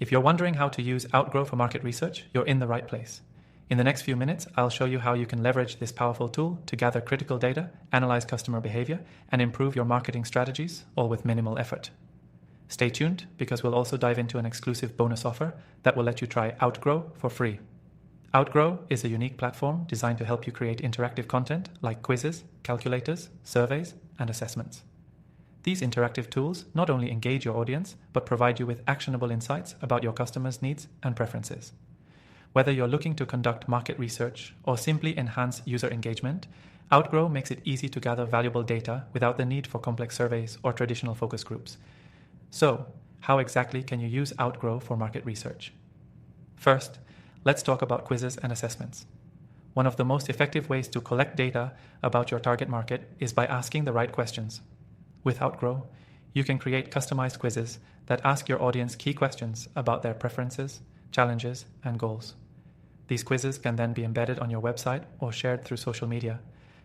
If you're wondering how to use Outgrow for market research, you're in the right place. In the next few minutes, I'll show you how you can leverage this powerful tool to gather critical data, analyze customer behavior, and improve your marketing strategies, all with minimal effort. Stay tuned, because we'll also dive into an exclusive bonus offer that will let you try Outgrow for free. Outgrow is a unique platform designed to help you create interactive content like quizzes, calculators, surveys, and assessments. These interactive tools not only engage your audience, but provide you with actionable insights about your customers' needs and preferences. Whether you're looking to conduct market research or simply enhance user engagement, Outgrow makes it easy to gather valuable data without the need for complex surveys or traditional focus groups. So, how exactly can you use Outgrow for market research? First, let's talk about quizzes and assessments. One of the most effective ways to collect data about your target market is by asking the right questions. With Outgrow, you can create customized quizzes that ask your audience key questions about their preferences, challenges, and goals. These quizzes can then be embedded on your website or shared through social media,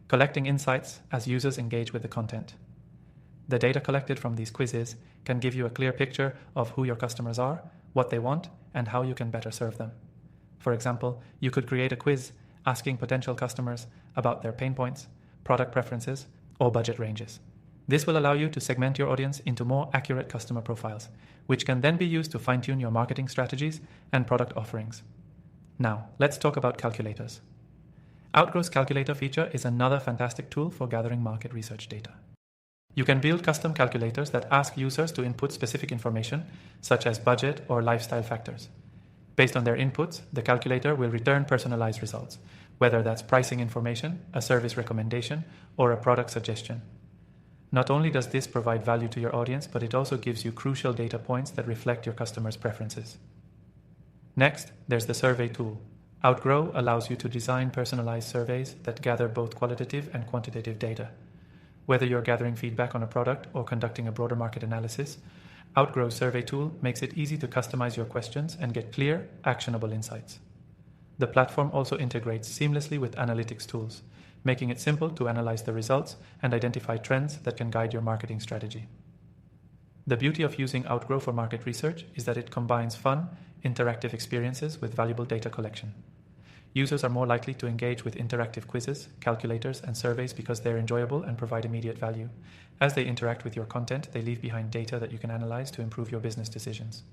collecting insights as users engage with the content. The data collected from these quizzes can give you a clear picture of who your customers are, what they want, and how you can better serve them. For example, you could create a quiz asking potential customers about their pain points, product preferences, or budget ranges. This will allow you to segment your audience into more accurate customer profiles, which can then be used to fine-tune your marketing strategies and product offerings. Now, let's talk about calculators. Outgrow's calculator feature is another fantastic tool for gathering market research data. You can build custom calculators that ask users to input specific information, such as budget or lifestyle factors. Based on their inputs, the calculator will return personalized results, whether that's pricing information, a service recommendation, or a product suggestion. Not only does this provide value to your audience, but it also gives you crucial data points that reflect your customers' preferences. Next, there's the survey tool. Outgrow allows you to design personalized surveys that gather both qualitative and quantitative data. Whether you're gathering feedback on a product or conducting a broader market analysis, Outgrow's survey tool makes it easy to customize your questions and get clear, actionable insights. The platform also integrates seamlessly with analytics tools, making it simple to analyze the results and identify trends that can guide your marketing strategy. The beauty of using Outgrow for market research is that it combines fun, interactive experiences with valuable data collection. Users are more likely to engage with interactive quizzes, calculators, and surveys because they're enjoyable and provide immediate value. As they interact with your content, they leave behind data that you can analyze to improve your business decisions.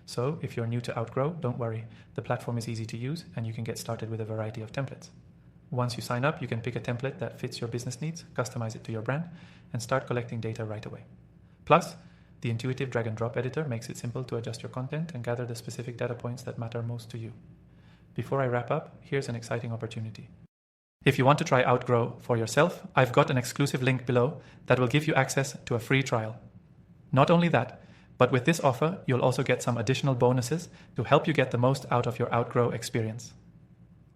So, if you're new to Outgrow, don't worry. The platform is easy to use, and you can get started with a variety of templates. Once you sign up, you can pick a template that fits your business needs, customize it to your brand, and start collecting data right away. Plus, the intuitive drag-and-drop editor makes it simple to adjust your content and gather the specific data points that matter most to you. Before I wrap up, here's an exciting opportunity. If you want to try Outgrow for yourself, I've got an exclusive link below that will give you access to a free trial. Not only that, but with this offer, you'll also get some additional bonuses to help you get the most out of your Outgrow experience.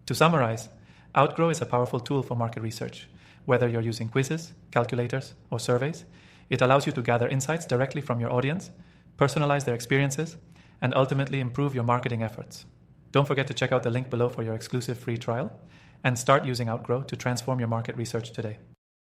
To summarize, Outgrow is a powerful tool for market research. Whether you're using quizzes, calculators, or surveys, it allows you to gather insights directly from your audience, personalize their experiences, and ultimately improve your marketing efforts. Don't forget to check out the link below for your exclusive free trial and start using Outgrow to transform your market research today.